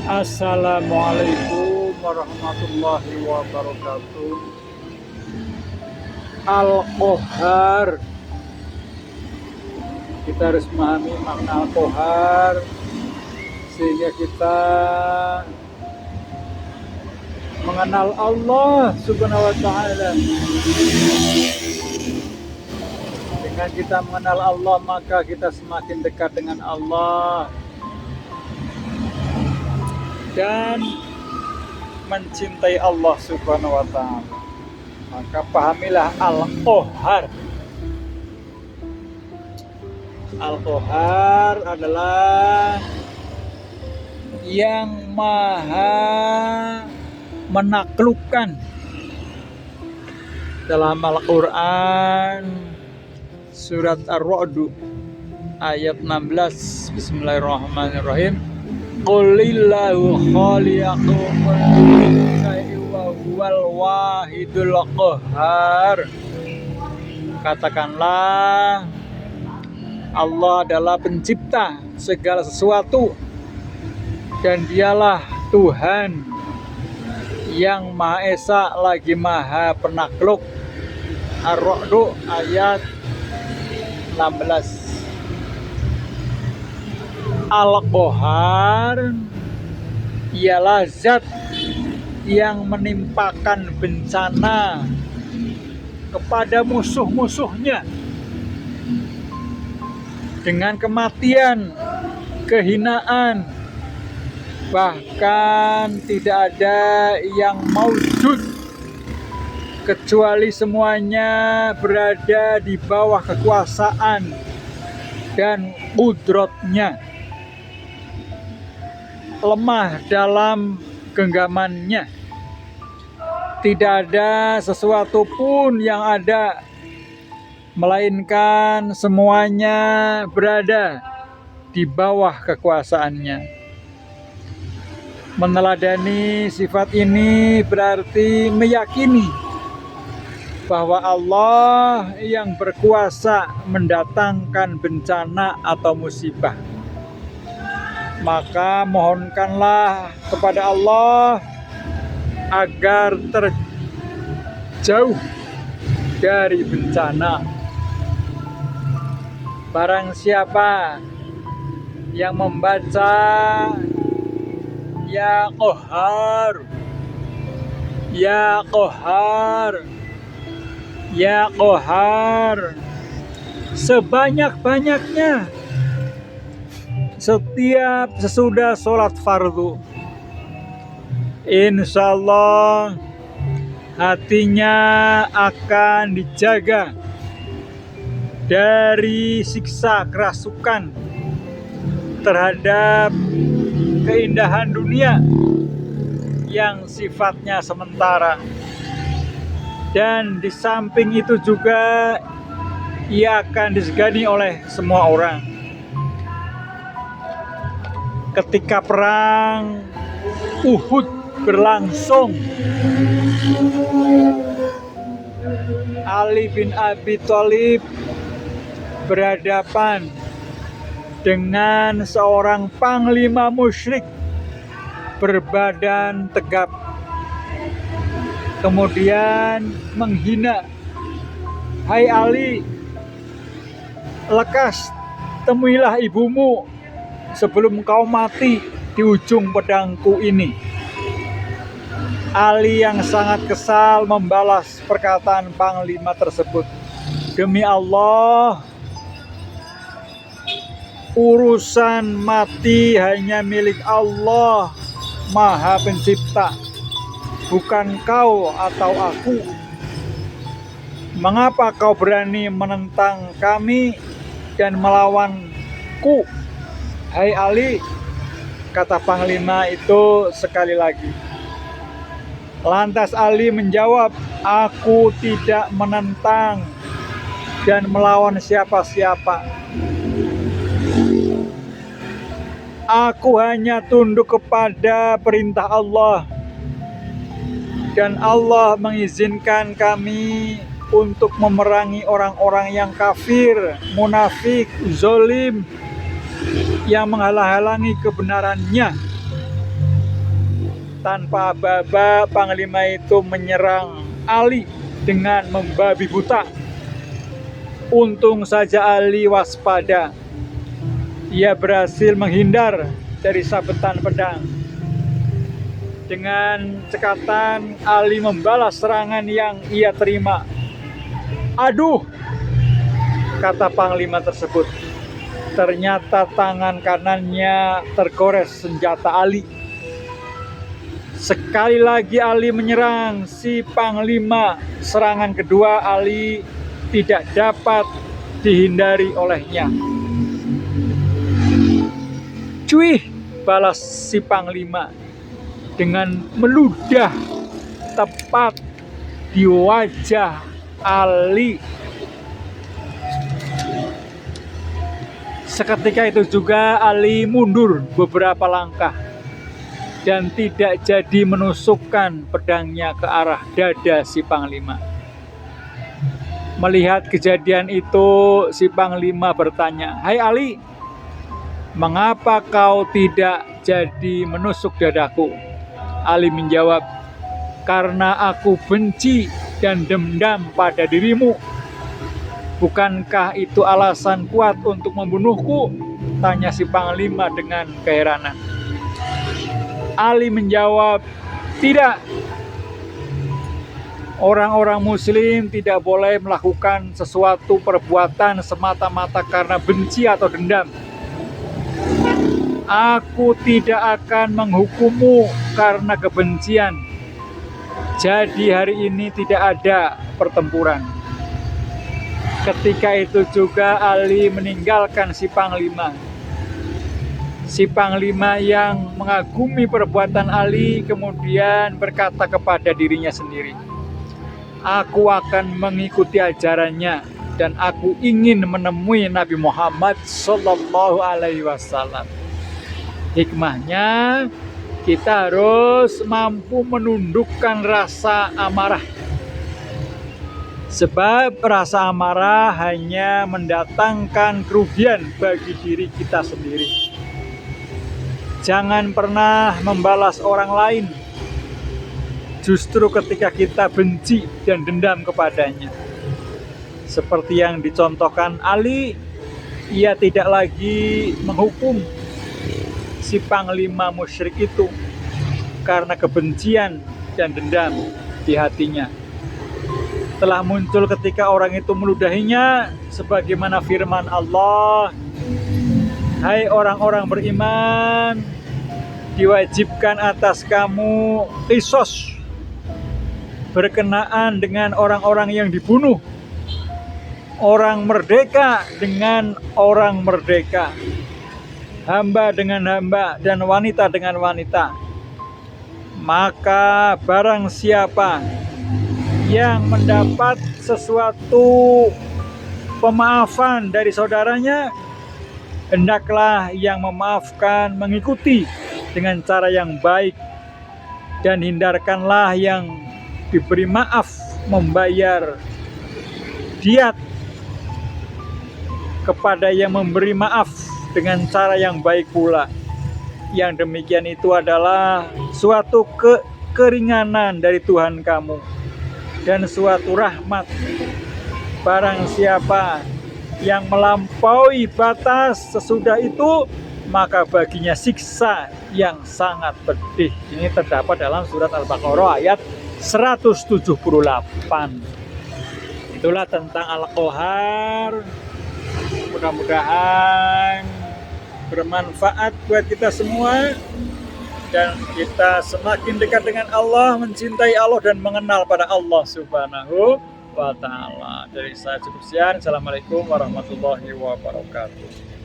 Assalamualaikum warahmatullahi wabarakatuh. Al-Qahhar. Kita harus memahami makna Al-Qahhar sehingga kita mengenal Allah Subhanahu wa ta'ala. Dengan kita mengenal Allah, maka kita semakin dekat dengan Allah dan mencintai Allah Subhanahu wa ta'ala. Maka pahamilah Al-Qahhar. Al-Qahhar adalah yang maha menaklukkan. Dalam Al-Quran surat Ar-Ra'd ayat 16, Bismillahirrahmanirrahim. Qulillahu khaliqul mulki wa huwal wahidul qahhar. Katakanlah, Allah adalah pencipta segala sesuatu dan dialah Tuhan yang Maha Esa lagi Maha Penakluk. Ar-Ra'd ayat 16. Al-Qahhar ialah zat yang menimpakan bencana kepada musuh-musuhnya dengan kematian, kehinaan, bahkan tidak ada yang maujud kecuali semuanya berada di bawah kekuasaan dan qudratnya, lemah dalam genggamannya. Tidak ada sesuatu pun yang ada, melainkan semuanya berada di bawah kekuasaannya. Meneladani sifat ini berarti meyakini bahwa Allah yang berkuasa mendatangkan bencana atau musibah. Maka mohonkanlah kepada Allah agar terjauh dari bencana. Barang siapa yang membaca Ya Qahhar, Ya Qahhar, Ya Qahhar sebanyak-banyaknya setiap sesudah sholat fardu, insya Allah hatinya akan dijaga dari siksa kerasukan terhadap keindahan dunia yang sifatnya sementara. Dan di samping itu juga ia akan disegani oleh semua orang. Ketika perang Uhud berlangsung, Ali bin Abi Thalib berhadapan dengan seorang panglima musyrik berbadan tegap, kemudian menghina, "Hai Ali, lekas temuilah ibumu sebelum kau mati di ujung pedangku ini." Ali yang sangat kesal membalas perkataan panglima tersebut, "Demi Allah, urusan mati hanya milik Allah Maha Pencipta, bukan kau atau aku. Mengapa kau berani menentang kami dan melawanku, hai Ali?" Kata panglima itu sekali lagi. Lantas Ali menjawab, "Aku tidak menentang dan melawan siapa-siapa. Aku hanya tunduk kepada perintah Allah. Dan Allah mengizinkan kami untuk memerangi orang-orang yang kafir, munafik, zalim, yang menghalang-halangi kebenarannya. Tanpa aba-aba, Panglima itu menyerang Ali dengan membabi buta. Untung saja Ali waspada. Ia berhasil menghindar dari sabetan pedang. Dengan cekatan, Ali membalas serangan yang ia terima. "Aduh," kata Panglima tersebut. Ternyata tangan kanannya tergores senjata Ali. Sekali lagi Ali menyerang si Panglima. Serangan kedua Ali tidak dapat dihindari olehnya. "Cuih," balas si Panglima dengan meludah tepat di wajah Ali. Seketika itu juga Ali mundur beberapa langkah dan tidak jadi menusukkan pedangnya ke arah dada si Panglima. Melihat kejadian itu, si Panglima bertanya, "Hai Ali, mengapa kau tidak jadi menusuk dadaku?" Ali menjawab, "Karena aku benci dan dendam pada dirimu." "Bukankah itu alasan kuat untuk membunuhku?" tanya si Panglima dengan keheranan. Ali menjawab, "Tidak. Orang-orang muslim tidak boleh melakukan sesuatu perbuatan semata-mata karena benci atau dendam. Aku tidak akan menghukummu karena kebencian. Jadi hari ini tidak ada pertempuran." Ketika itu juga Ali meninggalkan si Panglima. Si Panglima yang mengagumi perbuatan Ali kemudian berkata kepada dirinya sendiri, "Aku akan mengikuti ajarannya dan aku ingin menemui Nabi Muhammad SAW." Hikmahnya, kita harus mampu menundukkan rasa amarah. Sebab rasa amarah hanya mendatangkan kerugian bagi diri kita sendiri. Jangan pernah membalas orang lain justru ketika kita benci dan dendam kepadanya. Seperti yang dicontohkan Ali, ia tidak lagi menghukum si Panglima musyrik itu karena kebencian dan dendam di hatinya. Telah muncul ketika orang itu meludahinya, sebagaimana firman Allah, "Hai orang-orang beriman, diwajibkan atas kamu qisas berkenaan dengan orang-orang yang dibunuh, orang merdeka dengan orang merdeka, hamba dengan hamba, dan wanita dengan wanita. Maka barang siapa yang mendapat sesuatu pemaafan dari saudaranya, hendaklah yang memaafkan mengikuti dengan cara yang baik, dan hindarkanlah yang diberi maaf membayar diat kepada yang memberi maaf dengan cara yang baik pula. Yang demikian itu adalah suatu keringanan dari Tuhan kamu dan suatu rahmat. Barang siapa yang melampaui batas sesudah itu, maka baginya siksa yang sangat pedih." Ini terdapat dalam surat Al-Baqarah ayat 178. Itulah tentang Al-Qahar. Mudah-mudahan bermanfaat buat kita semua, dan kita semakin dekat dengan Allah, mencintai Allah, dan mengenal pada Allah Subhanahu wa Ta'ala. Dari saya cukup sekian. Assalamualaikum warahmatullahi wabarakatuh.